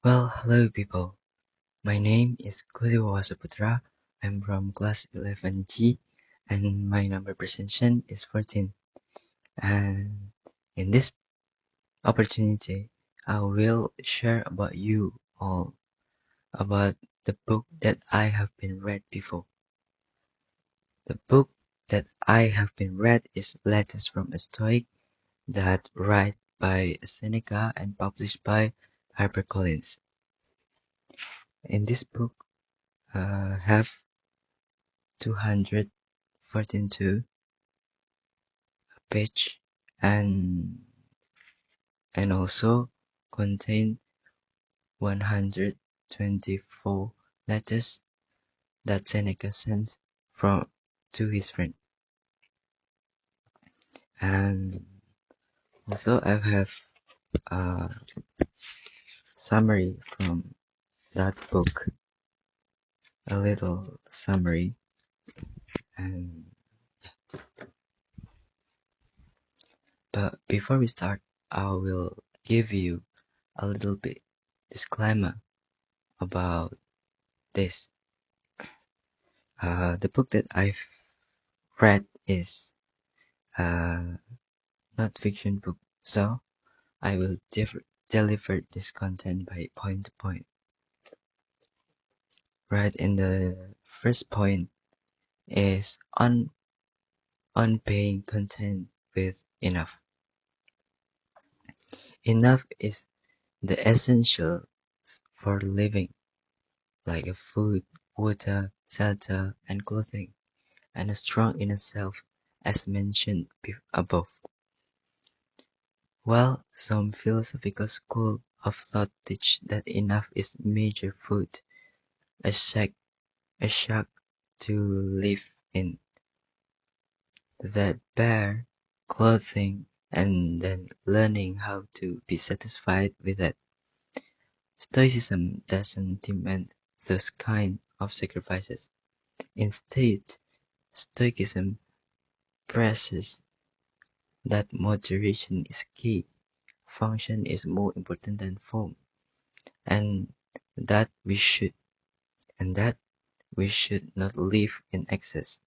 Well, hello people. My name is Ghozy. I'm from class 11G and my number presentation is 14. And in this opportunity, I will share about you all about the book that I have been read before. The book that I have been read is Letters from a Stoic that write by Seneca and published by HarperCollins. In this book, have 242 page and also contain 124 letters that Seneca sent from to his friend. And also I have a summary from that book, a little summary. And but before we start, I will give you a little bit disclaimer about this. The book that I've read is not fiction book, so I will deliver this content by point to point. Right in the first point is on paying content with enough. Enough is the essentials for living, like food, water, shelter, and clothing, and a strong inner self, as mentioned above. While some philosophical school of thought teach that enough is major food, a shack to live in, that bare clothing, and then learning how to be satisfied with that. Stoicism doesn't demand those kind of sacrifices. Instead, Stoicism presses that moderation is key, function is more important than form, and that we should not live in excess.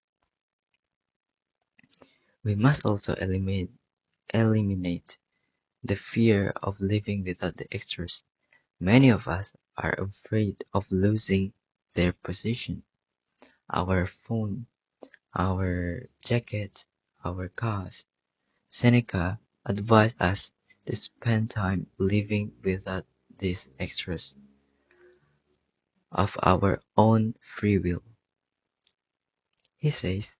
We must also eliminate the fear of living without the extras. Many of us are afraid of losing their possession, our phone, our jacket, our cars. Seneca advised us to spend time living without these extras of our own free will. He says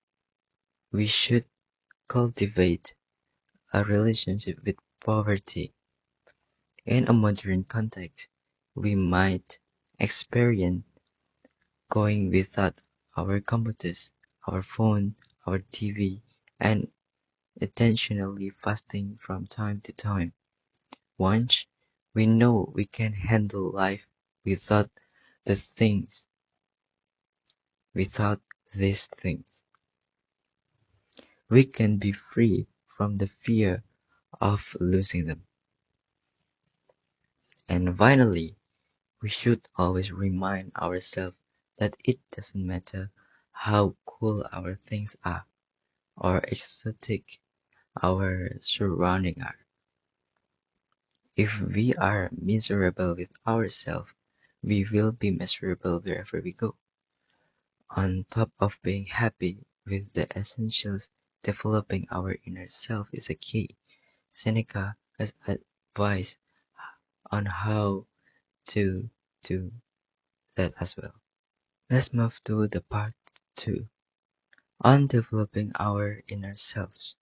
we should cultivate a relationship with poverty. In a modern context, we might experience going without our computers, our phone, our TV, and intentionally fasting from time to time. Once we know we can handle life without the things, without these things, we can be free from the fear of losing them. And finally, we should always remind ourselves that it doesn't matter how cool our things are or exotic our surroundings are. If we are miserable with ourselves, we will be miserable wherever we go. On top of being happy with the essentials, developing our inner self is a key. Seneca has advice on how to do that as well. Let's move to the part 2 on developing our inner selves.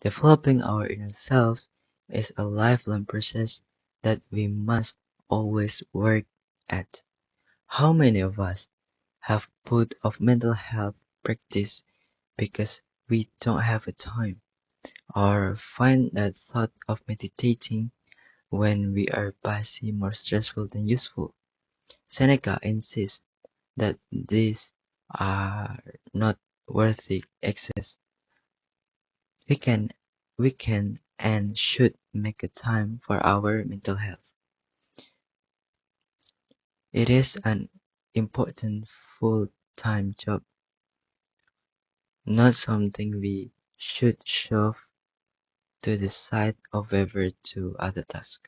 Developing our inner self is a lifelong process that we must always work at. How many of us have put off mental health practice because we don't have a time, or find that thought of meditating when we are busy more stressful than useful? Seneca insists that these are not worthy excess. We can and should make a time for our mental health. It is an important full-time job, not something we should shove to the side or favor to other tasks.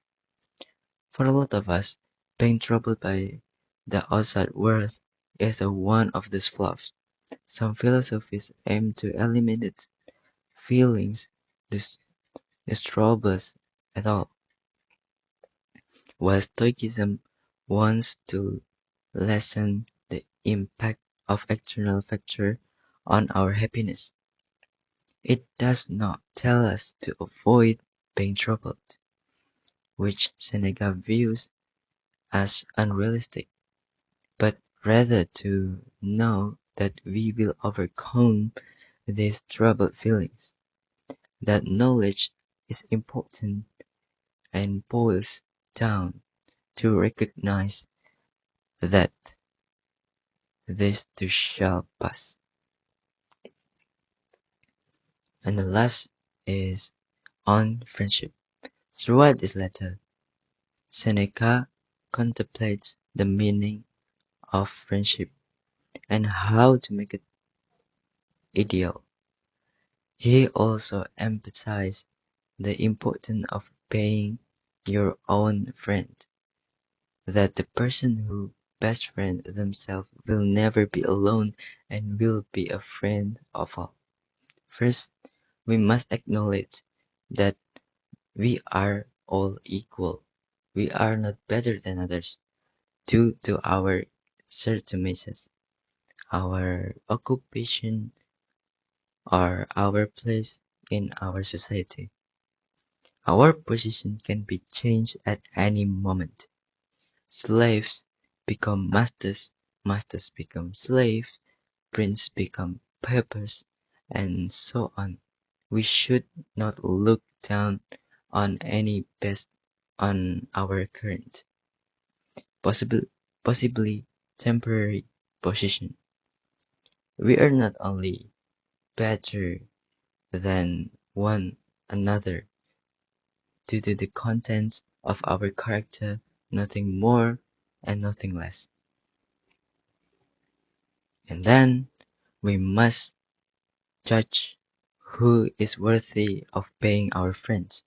For a lot of us, being troubled by the outside world is one of these flaws. Some philosophies aim to eliminate feelings dis- troubles at all, while Stoicism wants to lessen the impact of external factors on our happiness. It does not tell us to avoid being troubled, which Seneca views as unrealistic, but rather to know that we will overcome these troubled feelings. That knowledge is important and boils down to recognize that this too shall pass. And the last is on friendship. Throughout this letter, Seneca contemplates the meaning of friendship and how to make it ideal. He also emphasized the importance of being your own friend, that the person who best friend themselves will never be alone and will be a friend of all. First, we must acknowledge that we are all equal. We are not better than others due to our circumstances, our occupation, or our place in our society. Our position can be changed at any moment. Slaves become masters, masters become slaves, princes become paupers, and so on. We should not look down on any based on our current, possible, possibly temporary position. We are not only better than one another due to the contents of our character, nothing more and nothing less. And then we must judge who is worthy of being our friends.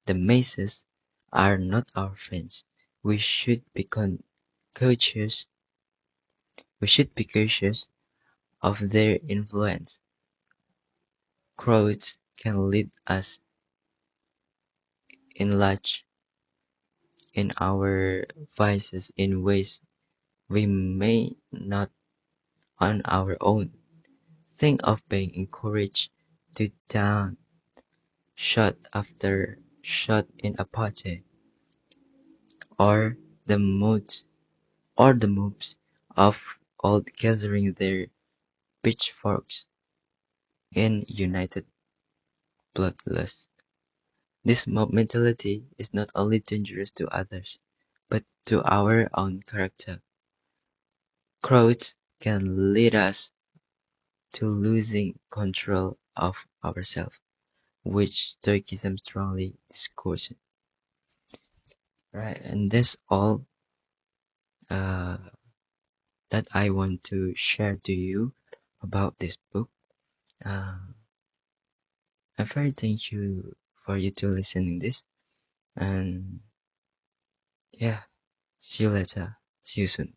The masses are not our friends. We should be cautious. We should be cautious of their influence. Crowds can lead us enlarge in our vices in ways we may not on our own. Think of being encouraged to down shot after shot in a party, or the moods or the moves of all gathering their pitchforks in united bloodlust. This mob mentality is not only dangerous to others, but to our own character. Crowds can lead us to losing control of ourselves, which Stoicism strongly discourages. Right, and that's all uh, that I want to share to you about this book. Uh, I'm very thank you for you to listening this, and yeah, see you later. See you soon.